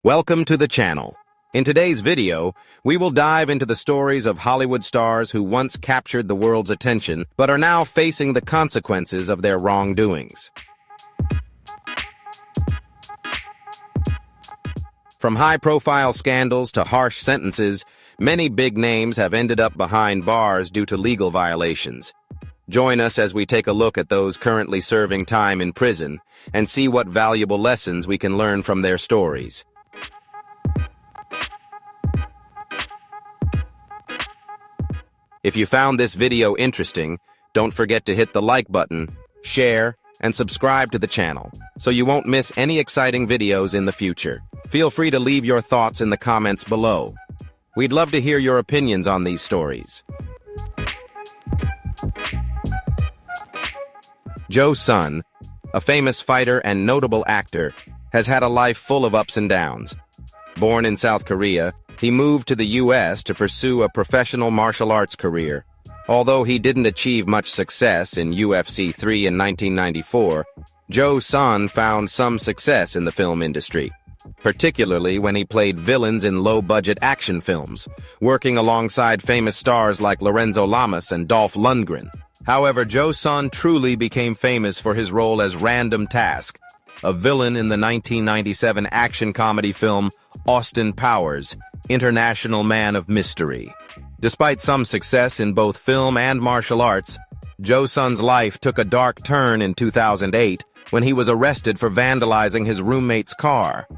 Welcome to the channel. In today's video, we will dive into the stories of Hollywood stars who once captured the world's attention but are now facing the consequences of their wrongdoings. From high-profile scandals to harsh sentences, many big names have ended up behind bars due to legal violations. Join us as we take a look at those currently serving time in prison and see what valuable lessons we can learn from their stories. If you found this video interesting, don't forget to hit the like button, share, and subscribe to the channel so you won't miss any exciting videos in the future. Feel free to leave your thoughts in the comments below. We'd love to hear your opinions on these stories. Joe Sun, a famous fighter and notable actor, has had a life full of ups and downs. Born in South Korea, he moved to the U.S. to pursue a professional martial arts career. Although he didn't achieve much success in UFC 3 in 1994, Joe Sun found some success in the film industry, particularly when he played villains in low-budget action films, working alongside famous stars like Lorenzo Lamas and Dolph Lundgren. However, Joe Sun truly became famous for his role as Random Task, a villain in the 1997 action comedy film Austin Powers, International Man of Mystery. Despite some success in both film and martial arts, Joe Sun's life took a dark turn in 2008 when he was arrested for vandalizing his roommate's car.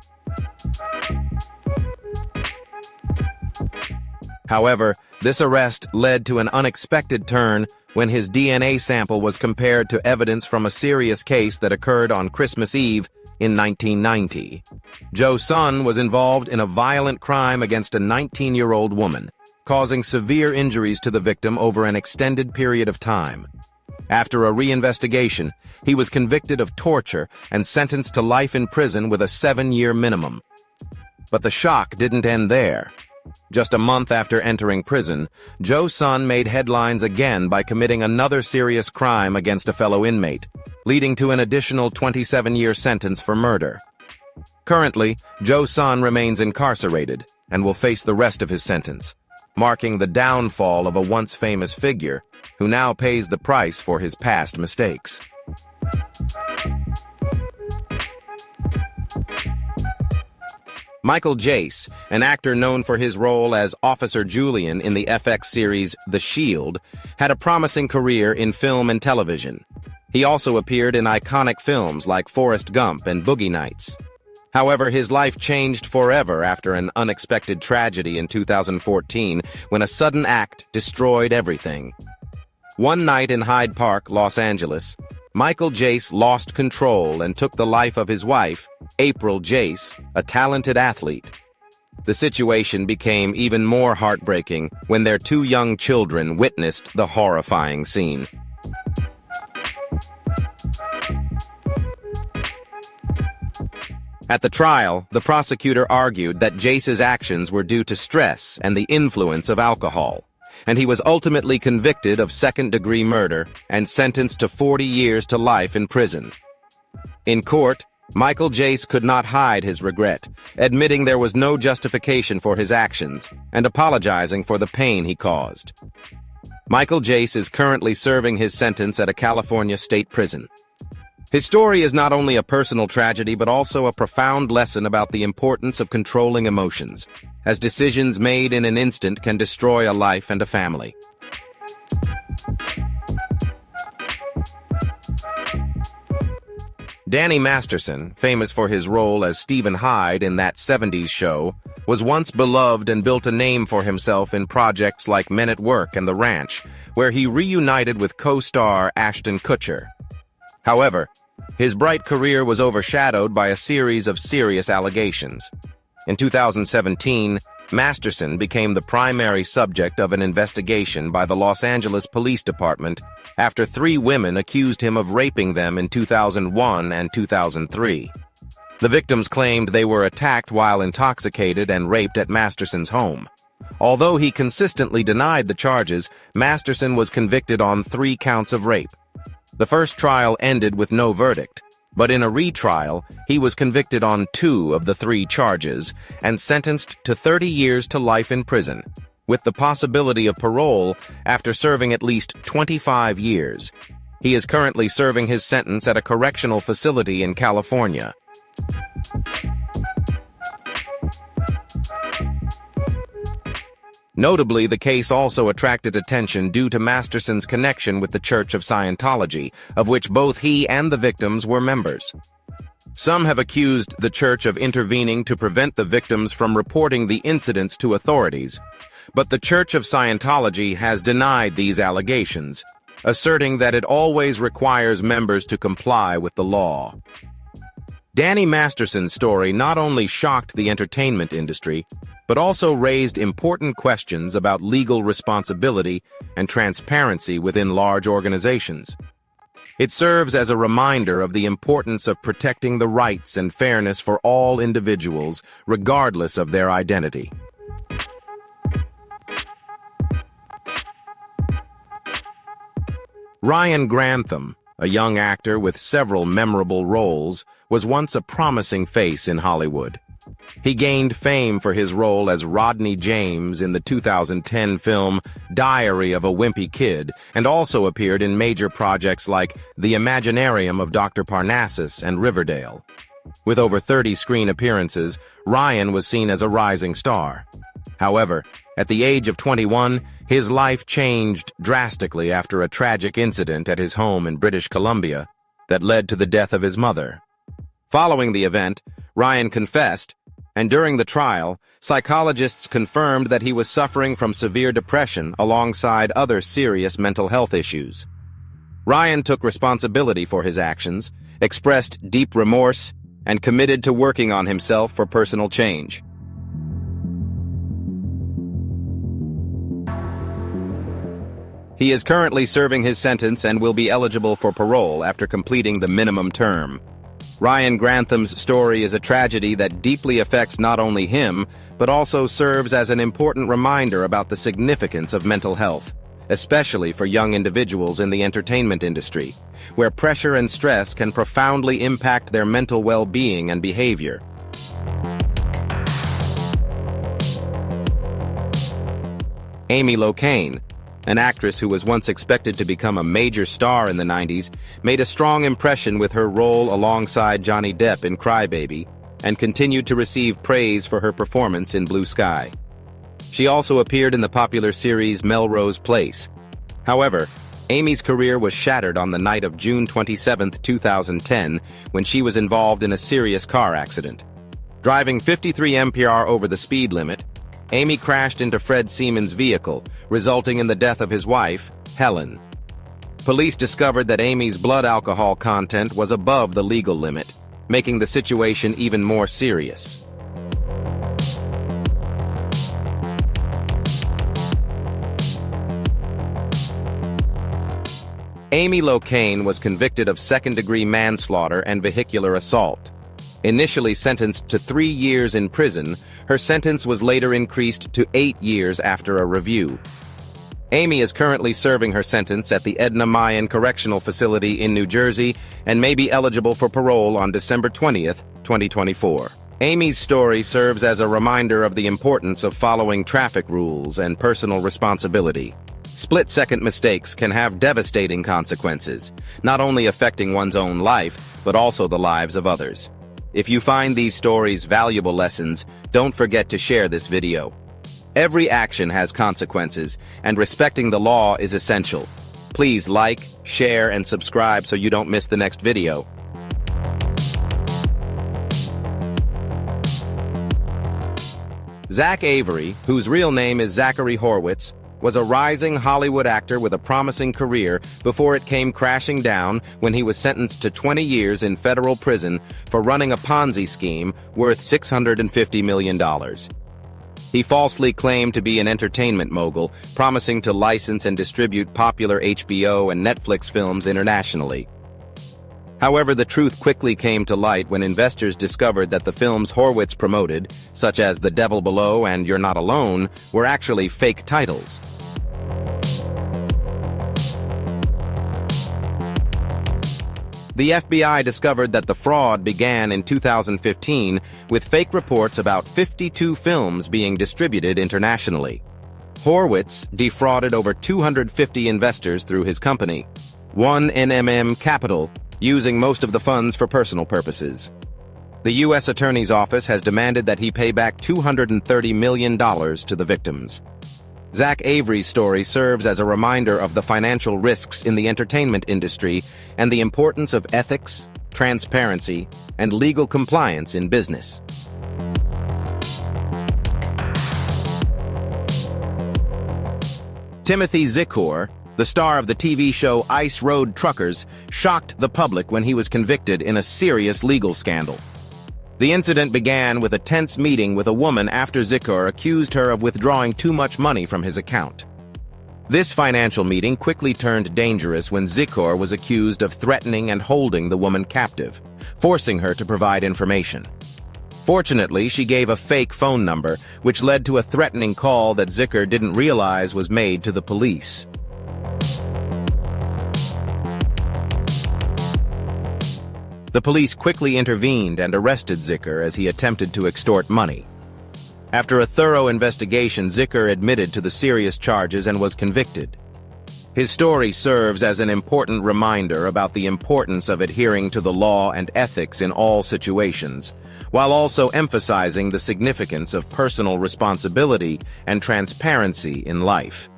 However, this arrest led to an unexpected turn when his DNA sample was compared to evidence from a serious case that occurred on Christmas Eve in 1990. Joe Sun was involved in a violent crime against a 19-year-old woman, causing severe injuries to the victim over an extended period of time. After a reinvestigation, he was convicted of torture and sentenced to life in prison with a 7-year minimum. But the shock didn't end there. Just a month after entering prison, Joe Sun made headlines again by committing another serious crime against a fellow inmate, leading to an additional 27-year sentence for murder. Currently, Joe Sun remains incarcerated and will face the rest of his sentence, marking the downfall of a once famous figure who now pays the price for his past mistakes. Michael Jace, an actor known for his role as Officer Julian in the FX series The Shield, had a promising career in film and television. He also appeared in iconic films like Forrest Gump and Boogie Nights. However, his life changed forever after an unexpected tragedy in 2014 when a sudden act destroyed everything. One night in Hyde Park, Los Angeles, Michael Jace lost control and took the life of his wife, April Jace, a talented athlete. The situation became even more heartbreaking when their 2 young children witnessed the horrifying scene. At the trial, the prosecutor argued that Jace's actions were due to stress and the influence of alcohol, and he was ultimately convicted of second-degree murder and sentenced to 40 years to life in prison. In court, Michael Jace could not hide his regret, admitting there was no justification for his actions and apologizing for the pain he caused. Michael Jace is currently serving his sentence at a California state prison. His story is not only a personal tragedy but also a profound lesson about the importance of controlling emotions, as decisions made in an instant can destroy a life and a family. Danny Masterson, famous for his role as Stephen Hyde in That 70s Show, was once beloved and built a name for himself in projects like Men at Work and The Ranch, where he reunited with co-star Ashton Kutcher. However, his bright career was overshadowed by a series of serious allegations. In 2017, Masterson became the primary subject of an investigation by the Los Angeles Police Department after 3 women accused him of raping them in 2001 and 2003. The victims claimed they were attacked while intoxicated and raped at Masterson's home. Although he consistently denied the charges, Masterson was convicted on 3 counts of rape. The first trial ended with no verdict, But in a retrial, he was convicted on 2 of the 3 charges and sentenced to 30 years to life in prison, with the possibility of parole after serving at least 25 years. He is currently serving his sentence at a correctional facility in California. Notably, the case also attracted attention due to Masterson's connection with the Church of Scientology, of which both he and the victims were members. Some have accused the church of intervening to prevent the victims from reporting the incidents to authorities, but the Church of Scientology has denied these allegations, asserting that it always requires members to comply with the law. Danny Masterson's story not only shocked the entertainment industry, but also raised important questions about legal responsibility and transparency within large organizations. It serves as a reminder of the importance of protecting the rights and fairness for all individuals, regardless of their identity. Ryan Grantham, a young actor with several memorable roles, was once a promising face in Hollywood. He gained fame for his role as Rodney James in the 2010 film Diary of a Wimpy Kid, and also appeared in major projects like The Imaginarium of Dr. Parnassus and Riverdale. With over 30 screen appearances, Ryan was seen as a rising star. However, at the age of 21, his life changed drastically after a tragic incident at his home in British Columbia that led to the death of his mother. Following the event, Ryan confessed, and during the trial, psychologists confirmed that he was suffering from severe depression alongside other serious mental health issues. Ryan took responsibility for his actions, expressed deep remorse, and committed to working on himself for personal change. He is currently serving his sentence and will be eligible for parole after completing the minimum term. Ryan Grantham's story is a tragedy that deeply affects not only him, but also serves as an important reminder about the significance of mental health, especially for young individuals in the entertainment industry, where pressure and stress can profoundly impact their mental well-being and behavior. Amy Locane, an actress who was once expected to become a major star in the 90s, made a strong impression with her role alongside Johnny Depp in Cry Baby, and continued to receive praise for her performance in Blue Sky. She also appeared in the popular series Melrose Place. However, Amy's career was shattered on the night of June 27, 2010, when she was involved in a serious car accident. Driving 53 mph over the speed limit, Amy crashed into Fred Seaman's vehicle, resulting in the death of his wife, Helen. Police discovered that Amy's blood alcohol content was above the legal limit, making the situation even more serious. Amy Locane was convicted of second-degree manslaughter and vehicular assault. Initially sentenced to 3 years in prison, her sentence was later increased to 8 years after a review. Amy is currently serving her sentence at the Edna Mayan Correctional Facility in New Jersey and may be eligible for parole on December 20th, 2024. Amy's story serves as a reminder of the importance of following traffic rules and personal responsibility. Split-second mistakes can have devastating consequences, not only affecting one's own life, but also the lives of others. If you find these stories valuable lessons, don't forget to share this video. Every action has consequences, and respecting the law is essential. Please like, share, and subscribe so you don't miss the next video. Zach Avery, whose real name is Zachary Horwitz, was a rising Hollywood actor with a promising career before it came crashing down when he was sentenced to 20 years in federal prison for running a Ponzi scheme worth $650 million. He falsely claimed to be an entertainment mogul, promising to license and distribute popular HBO and Netflix films internationally. However, the truth quickly came to light when investors discovered that the films Horwitz promoted, such as The Devil Below and You're Not Alone, were actually fake titles. The FBI discovered that the fraud began in 2015 with fake reports about 52 films being distributed internationally. Horwitz defrauded over 250 investors through his company, 1NMM Capital, using most of the funds for personal purposes. The U.S. Attorney's Office has demanded that he pay back $230 million to the victims. Zach Avery's story serves as a reminder of the financial risks in the entertainment industry and the importance of ethics, transparency, and legal compliance in business. Timothy Zickuhr, the star of the TV show Ice Road Truckers, shocked the public when he was convicted in a serious legal scandal. The incident began with a tense meeting with a woman after Zickuhr accused her of withdrawing too much money from his account. This financial meeting quickly turned dangerous when Zickuhr was accused of threatening and holding the woman captive, forcing her to provide information. Fortunately, she gave a fake phone number, which led to a threatening call that Zickuhr didn't realize was made to the police. The police quickly intervened and arrested Zickuhr as he attempted to extort money. After a thorough investigation, Zickuhr admitted to the serious charges and was convicted. His story serves as an important reminder about the importance of adhering to the law and ethics in all situations, while also emphasizing the significance of personal responsibility and transparency in life.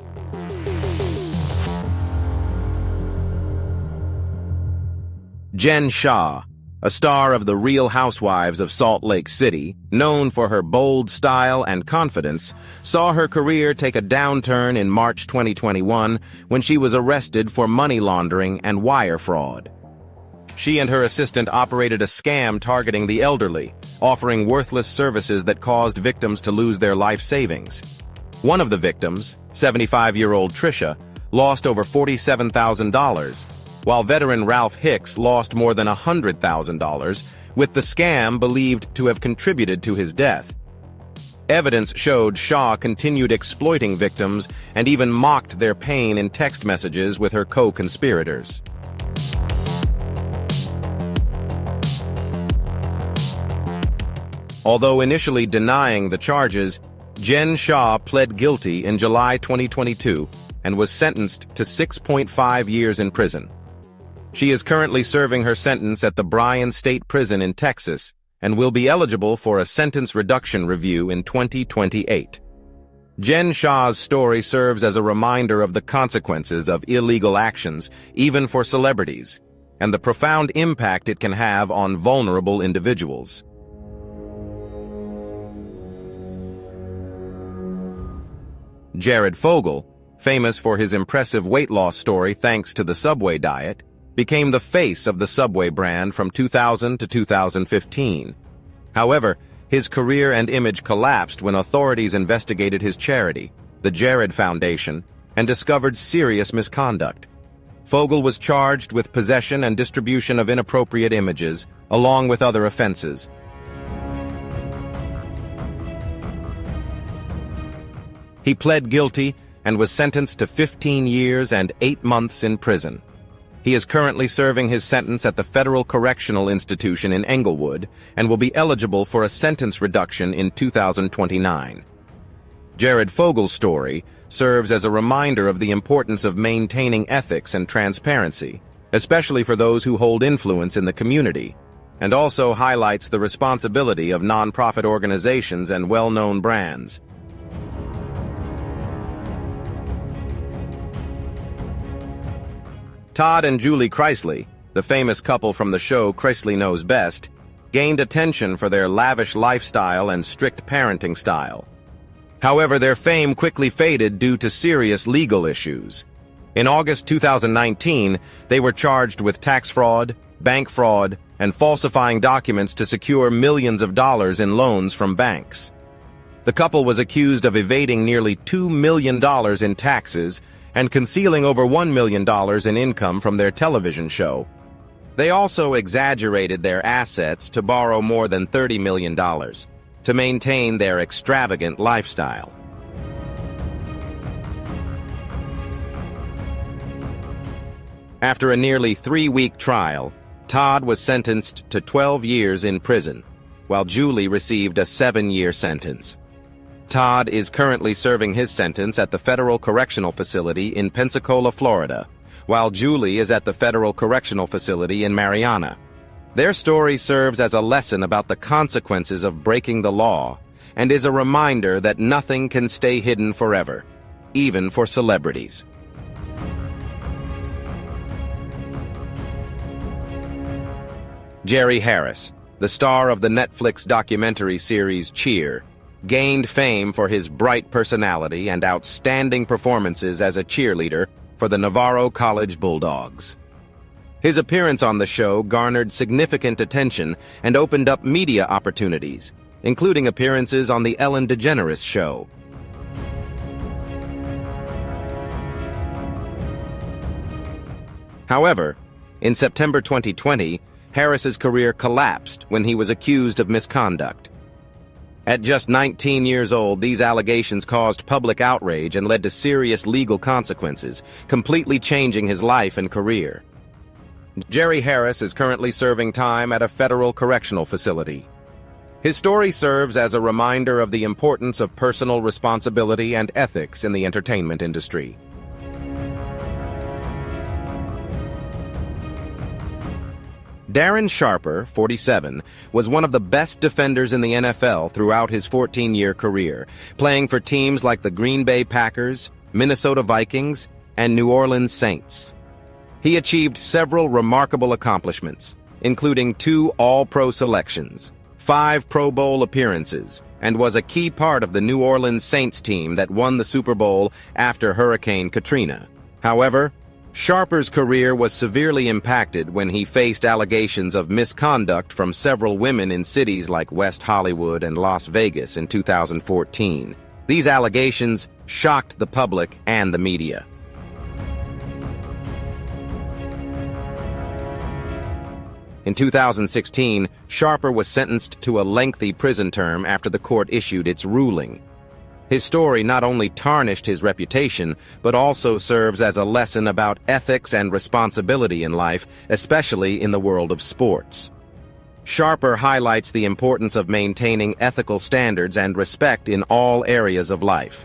Shah, a star of The Real Housewives of Salt Lake City, known for her bold style and confidence, saw her career take a downturn in March 2021 when she was arrested for money laundering and wire fraud. She and her assistant operated a scam targeting the elderly, offering worthless services that caused victims to lose their life savings. One of the victims, 75-year-old Tricia, lost over $47,000, while veteran Ralph Hicks lost more than $100,000, with the scam believed to have contributed to his death. Evidence showed Shah continued exploiting victims and even mocked their pain in text messages with her co-conspirators. Although initially denying the charges, Shah pled guilty in July 2022 and was sentenced to 6.5 years in prison. She is currently serving her sentence at the Bryan State Prison in Texas and will be eligible for a sentence reduction review in 2028. Shah's story serves as a reminder of the consequences of illegal actions, even for celebrities, and the profound impact it can have on vulnerable individuals. Jared Fogle, famous for his impressive weight loss story thanks to the Subway diet, became the face of the Subway brand from 2000 to 2015. However, his career and image collapsed when authorities investigated his charity, the Jared Foundation, and discovered serious misconduct. Fogle was charged with possession and distribution of inappropriate images, along with other offenses. He pled guilty and was sentenced to 15 years and 8 months in prison. He is currently serving his sentence at the Federal Correctional Institution in Englewood and will be eligible for a sentence reduction in 2029. Jared Fogle's story serves as a reminder of the importance of maintaining ethics and transparency, especially for those who hold influence in the community, and also highlights the responsibility of nonprofit organizations and well-known brands. Todd and Julie Chrisley, the famous couple from the show Chrisley Knows Best, gained attention for their lavish lifestyle and strict parenting style. However, their fame quickly faded due to serious legal issues. In August 2019, they were charged with tax fraud, bank fraud, and falsifying documents to secure millions of dollars in loans from banks. The couple was accused of evading nearly $2 million in taxes and concealing over $1 million in income from their television show. They also exaggerated their assets to borrow more than $30 million to maintain their extravagant lifestyle. After a nearly 3-week trial, Todd was sentenced to 12 years in prison, while Julie received a 7-year sentence. Todd is currently serving his sentence at the Federal Correctional Facility in Pensacola, Florida, while Julie is at the Federal Correctional Facility in Marianna. Their story serves as a lesson about the consequences of breaking the law and is a reminder that nothing can stay hidden forever, even for celebrities. Jerry Harris, the star of the Netflix documentary series Cheer, gained fame for his bright personality and outstanding performances as a cheerleader for the Navarro College Bulldogs. His appearance on the show garnered significant attention and opened up media opportunities, including appearances on The Ellen DeGeneres Show. However, in September 2020, Harris's career collapsed when he was accused of misconduct. At just 19 years old, these allegations caused public outrage and led to serious legal consequences, completely changing his life and career. Jerry Harris is currently serving time at a federal correctional facility. His story serves as a reminder of the importance of personal responsibility and ethics in the entertainment industry. Darren Sharper, 47, was one of the best defenders in the NFL throughout his 14-year career, playing for teams like the Green Bay Packers, Minnesota Vikings, and New Orleans Saints. He achieved several remarkable accomplishments, including 2 All-Pro selections, 5 Pro Bowl appearances, and was a key part of the New Orleans Saints team that won the Super Bowl after Hurricane Katrina. However, Sharper's career was severely impacted when he faced allegations of misconduct from several women in cities like West Hollywood and Las Vegas in 2014. These allegations shocked the public and the media. In 2016, Sharper was sentenced to a lengthy prison term after the court issued its ruling. His story not only tarnished his reputation, but also serves as a lesson about ethics and responsibility in life, especially in the world of sports. Sharper highlights the importance of maintaining ethical standards and respect in all areas of life.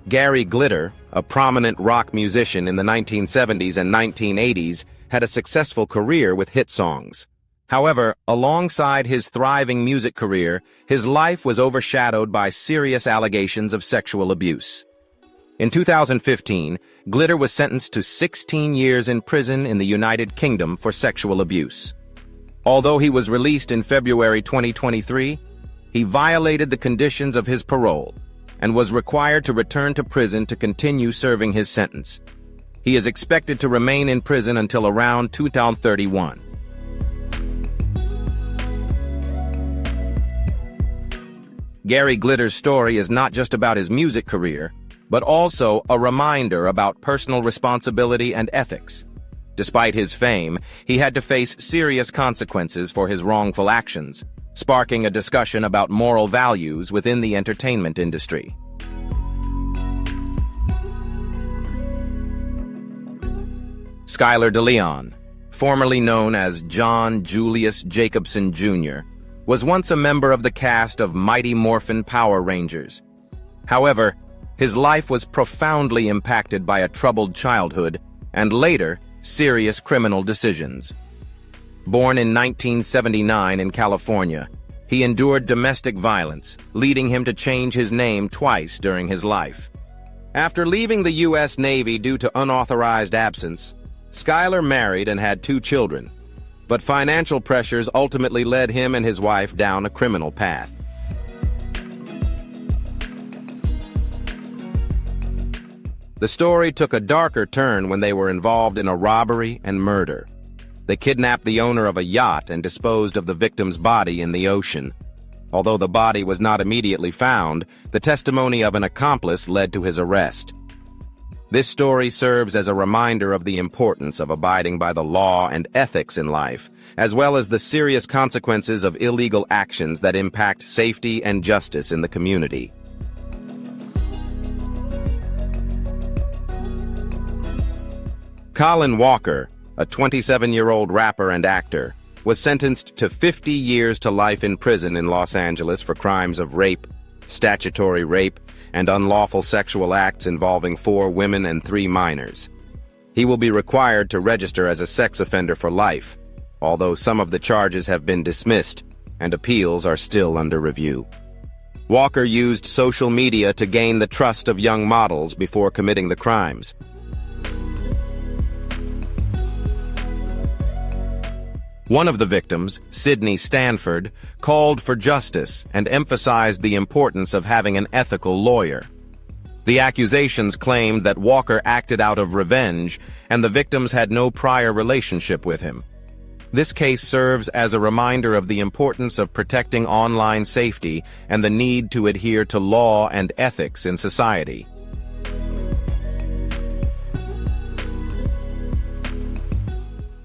Gary Glitter, a prominent rock musician in the 1970s and 1980s, had a successful career with hit songs. However, alongside his thriving music career, his life was overshadowed by serious allegations of sexual abuse. In 2015, Glitter was sentenced to 16 years in prison in the United Kingdom for sexual abuse. Although he was released in February 2023, he violated the conditions of his parole and was required to return to prison to continue serving his sentence. He is expected to remain in prison until around 2031. Gary Glitter's story is not just about his music career, but also a reminder about personal responsibility and ethics. Despite his fame, he had to face serious consequences for his wrongful actions, sparking a discussion about moral values within the entertainment industry. Skylar Deleon, formerly known as John Julius Jacobson Jr., was once a member of the cast of Mighty Morphin Power Rangers. However, his life was profoundly impacted by a troubled childhood and later serious criminal decisions. Born in 1979 in California, he endured domestic violence, leading him to change his name twice during his life. After leaving the U.S. Navy due to unauthorized absence, Skylar married and had 2 children. But financial pressures ultimately led him and his wife down a criminal path. The story took a darker turn when they were involved in a robbery and murder. They kidnapped the owner of a yacht and disposed of the victim's body in the ocean. Although the body was not immediately found, the testimony of an accomplice led to his arrest. This story serves as a reminder of the importance of abiding by the law and ethics in life, as well as the serious consequences of illegal actions that impact safety and justice in the community. Kaalan Walker, a 27-year-old rapper and actor, was sentenced to 50 years to life in prison in Los Angeles for crimes of rape, statutory rape, and unlawful sexual acts involving 4 women and 3 minors. He will be required to register as a sex offender for life, although some of the charges have been dismissed and appeals are still under review. Walker used social media to gain the trust of young models before committing the crimes. One of the victims, Sydney Stanford, called for justice and emphasized the importance of having an ethical lawyer. The accusations claimed that Walker acted out of revenge and the victims had no prior relationship with him. This case serves as a reminder of the importance of protecting online safety and the need to adhere to law and ethics in society.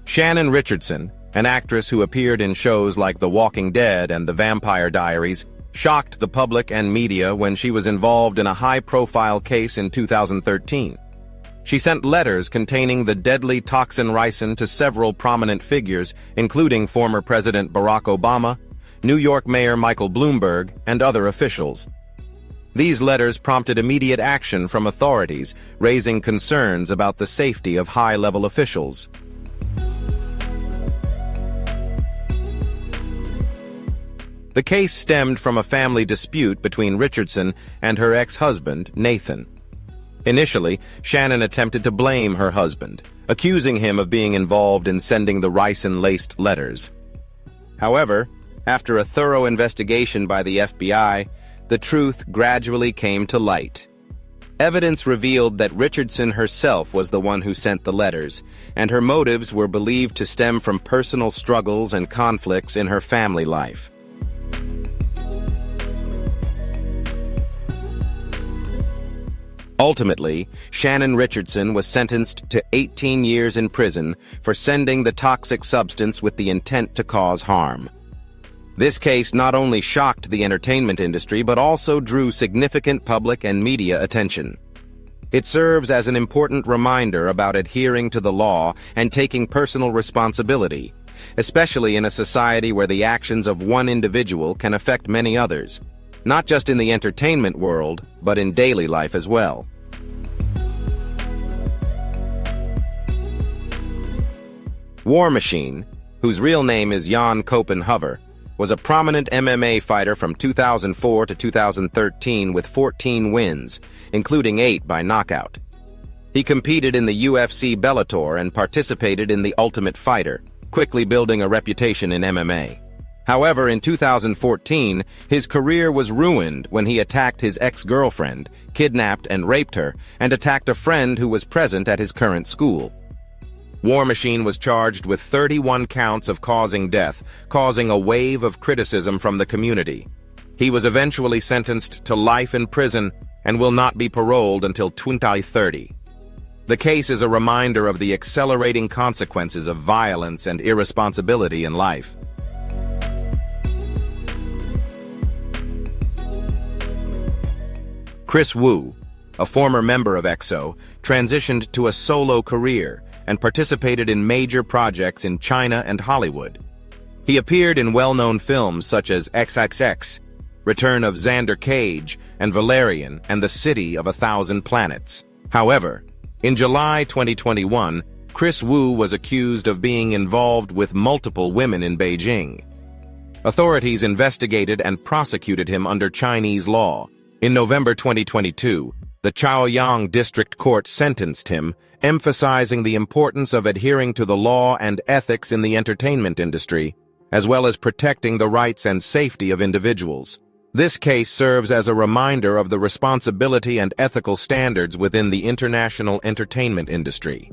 Shannon Richardson, an actress who appeared in shows like The Walking Dead and The Vampire Diaries, shocked the public and media when she was involved in a high-profile case in 2013. She sent letters containing the deadly toxin ricin to several prominent figures, including former President Barack Obama, New York Mayor Michael Bloomberg, and other officials. These letters prompted immediate action from authorities, raising concerns about the safety of high-level officials. The case stemmed from a family dispute between Richardson and her ex-husband, Nathan. Initially, Shannon attempted to blame her husband, accusing him of being involved in sending the ricin-laced letters. However, after a thorough investigation by the FBI, the truth gradually came to light. Evidence revealed that Richardson herself was the one who sent the letters, and her motives were believed to stem from personal struggles and conflicts in her family life. Ultimately, Shannon Richardson was sentenced to 18 years in prison for sending the toxic substance with the intent to cause harm. This case not only shocked the entertainment industry but also drew significant public and media attention. It serves as an important reminder about adhering to the law and taking personal responsibility, especially in a society where the actions of one individual can affect many others, not just in the entertainment world, but in daily life as well. War Machine, whose real name is Jan Kopenhover, was a prominent MMA fighter from 2004 to 2013 with 14 wins, including 8 by knockout. He competed in the UFC Bellator and participated in The Ultimate Fighter, quickly building a reputation in MMA. However, in 2014, his career was ruined when he attacked his ex-girlfriend, kidnapped and raped her, and attacked a friend who was present at his current school. War Machine was charged with 31 counts of causing death, causing a wave of criticism from the community. He was eventually sentenced to life in prison and will not be paroled until 2030. The case is a reminder of the accelerating consequences of violence and irresponsibility in life. Kris Wu, a former member of EXO, transitioned to a solo career and participated in major projects in China and Hollywood. He appeared in well-known films such as XXX, Return of Xander Cage, and Valerian and the City of a Thousand Planets. However, in July 2021, Kris Wu was accused of being involved with multiple women in Beijing. Authorities investigated and prosecuted him under Chinese law. In November 2022, the Chaoyang District Court sentenced him, emphasizing the importance of adhering to the law and ethics in the entertainment industry, as well as protecting the rights and safety of individuals. This case serves as a reminder of the responsibility and ethical standards within the international entertainment industry.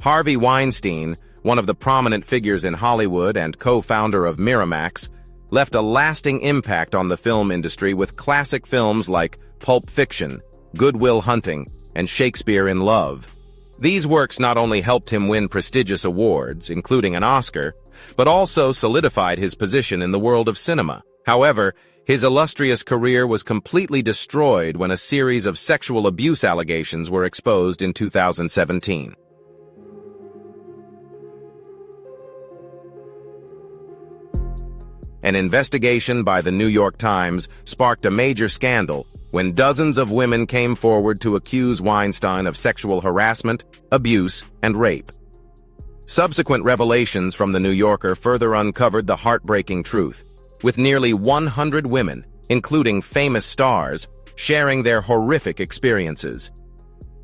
Harvey Weinstein, one of the prominent figures in Hollywood and co-founder of Miramax, left a lasting impact on the film industry with classic films like Pulp Fiction, Good Will Hunting, and Shakespeare in Love. These works not only helped him win prestigious awards, including an Oscar, but also solidified his position in the world of cinema. However, His illustrious career was completely destroyed when a series of sexual abuse allegations were exposed in 2017. An investigation by the New York Times sparked a major scandal when dozens of women came forward to accuse Weinstein of sexual harassment, abuse, and rape. Subsequent revelations from The New Yorker further uncovered the heartbreaking truth, with nearly 100 women, including famous stars, sharing their horrific experiences.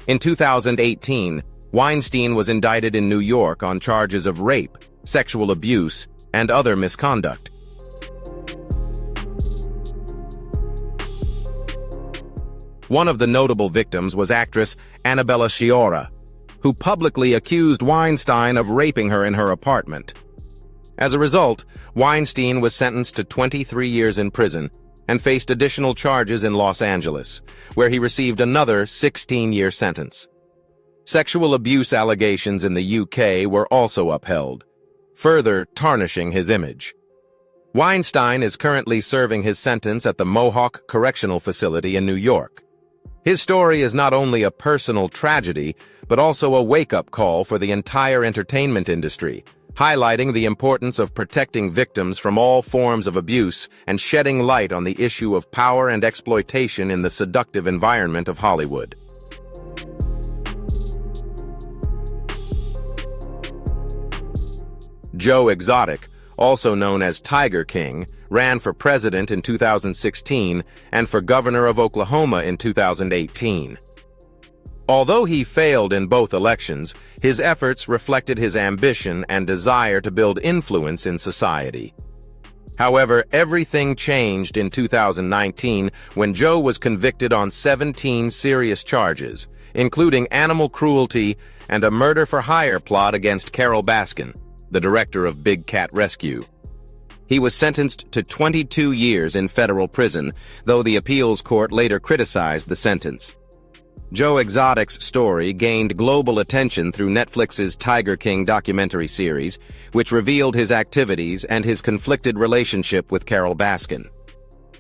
In 2018, Weinstein was indicted in New York on charges of rape, sexual abuse, and other misconduct. One of the notable victims was actress Annabella Sciorra, who publicly accused Weinstein of raping her in her apartment. As a result, Weinstein was sentenced to 23 years in prison and faced additional charges in Los Angeles, where he received another 16-year sentence. Sexual abuse allegations in the UK were also upheld, further tarnishing his image. Weinstein is currently serving his sentence at the Mohawk Correctional Facility in New York. His story is not only a personal tragedy, but also a wake-up call for the entire entertainment industry, highlighting the importance of protecting victims from all forms of abuse and shedding light on the issue of power and exploitation in the seductive environment of Hollywood. Joe Exotic, also known as Tiger King, ran for president in 2016 and for governor of Oklahoma in 2018. Although he failed in both elections, his efforts reflected his ambition and desire to build influence in society. However, everything changed in 2019 when Joe was convicted on 17 serious charges, including animal cruelty and a murder-for-hire plot against Carole Baskin, the director of Big Cat Rescue. He was sentenced to 22 years in federal prison, though the appeals court later criticized the sentence. Joe Exotic's story gained global attention through Netflix's Tiger King documentary series, which revealed his activities and his conflicted relationship with Carole Baskin.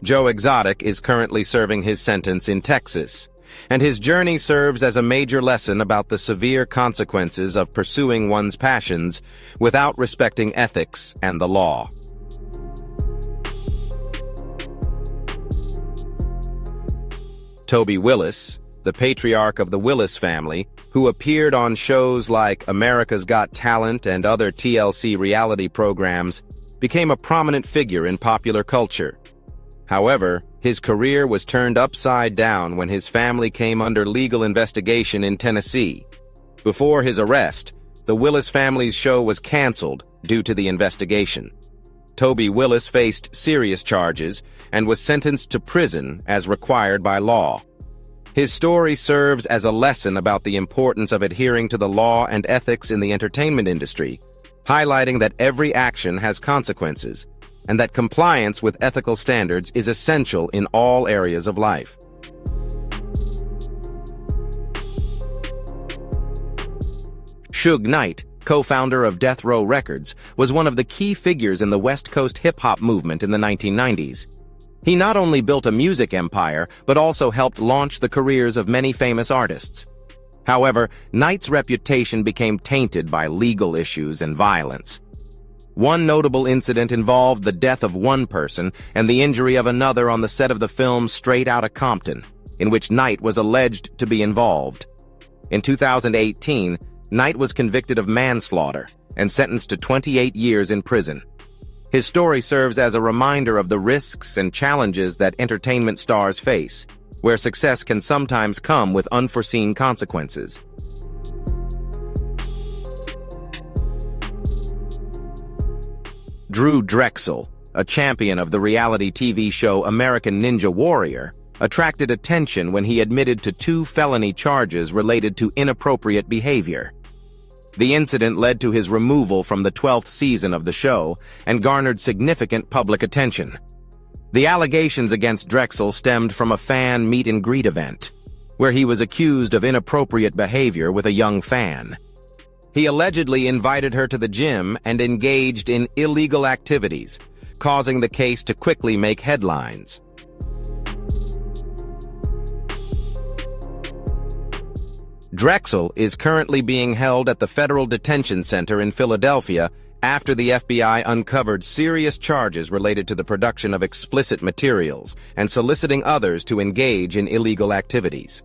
Joe Exotic is currently serving his sentence in Texas, and his journey serves as a major lesson about the severe consequences of pursuing one's passions without respecting ethics and the law. Toby Willis, the patriarch of the Willis family, who appeared on shows like America's Got Talent and other TLC reality programs, became a prominent figure in popular culture. However, his career was turned upside down when his family came under legal investigation in Tennessee. Before his arrest, the Willis family's show was canceled due to the investigation. Toby Willis faced serious charges and was sentenced to prison as required by law. His story serves as a lesson about the importance of adhering to the law and ethics in the entertainment industry, highlighting that every action has consequences, and that compliance with ethical standards is essential in all areas of life. Suge Knight, co-founder of Death Row Records, was one of the key figures in the West Coast hip-hop movement in the 1990s. He not only built a music empire, but also helped launch the careers of many famous artists. However, Knight's reputation became tainted by legal issues and violence. One notable incident involved the death of one person and the injury of another on the set of the film Straight Outta Compton, in which Knight was alleged to be involved. In 2018, Knight was convicted of manslaughter and sentenced to 28 years in prison. His story serves as a reminder of the risks and challenges that entertainment stars face, where success can sometimes come with unforeseen consequences. Drew Drexel, a champion of the reality TV show American Ninja Warrior, attracted attention when he admitted to 2 felony charges related to inappropriate behavior. The incident led to his removal from the 12th season of the show and garnered significant public attention. The allegations against Drexel stemmed from a fan meet-and-greet event, where he was accused of inappropriate behavior with a young fan. He allegedly invited her to the gym and engaged in illegal activities, causing the case to quickly make headlines. Drexel is currently being held at the Federal Detention Center in Philadelphia after the FBI uncovered serious charges related to the production of explicit materials and soliciting others to engage in illegal activities.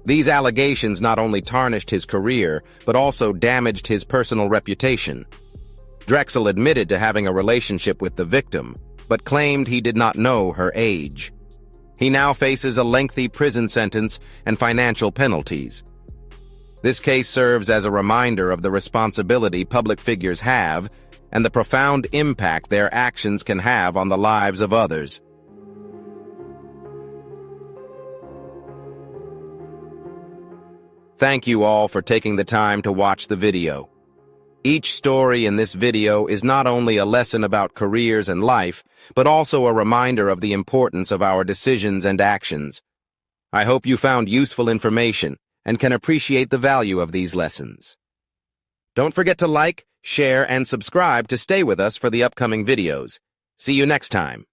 These allegations not only tarnished his career, but also damaged his personal reputation. Drexel admitted to having a relationship with the victim, but claimed he did not know her age. He now faces a lengthy prison sentence and financial penalties. This case serves as a reminder of the responsibility public figures have and the profound impact their actions can have on the lives of others. Thank you all for taking the time to watch the video. Each story in this video is not only a lesson about careers and life, but also a reminder of the importance of our decisions and actions. I hope you found useful information and can appreciate the value of these lessons. Don't forget to like, share, and subscribe to stay with us for the upcoming videos. See you next time.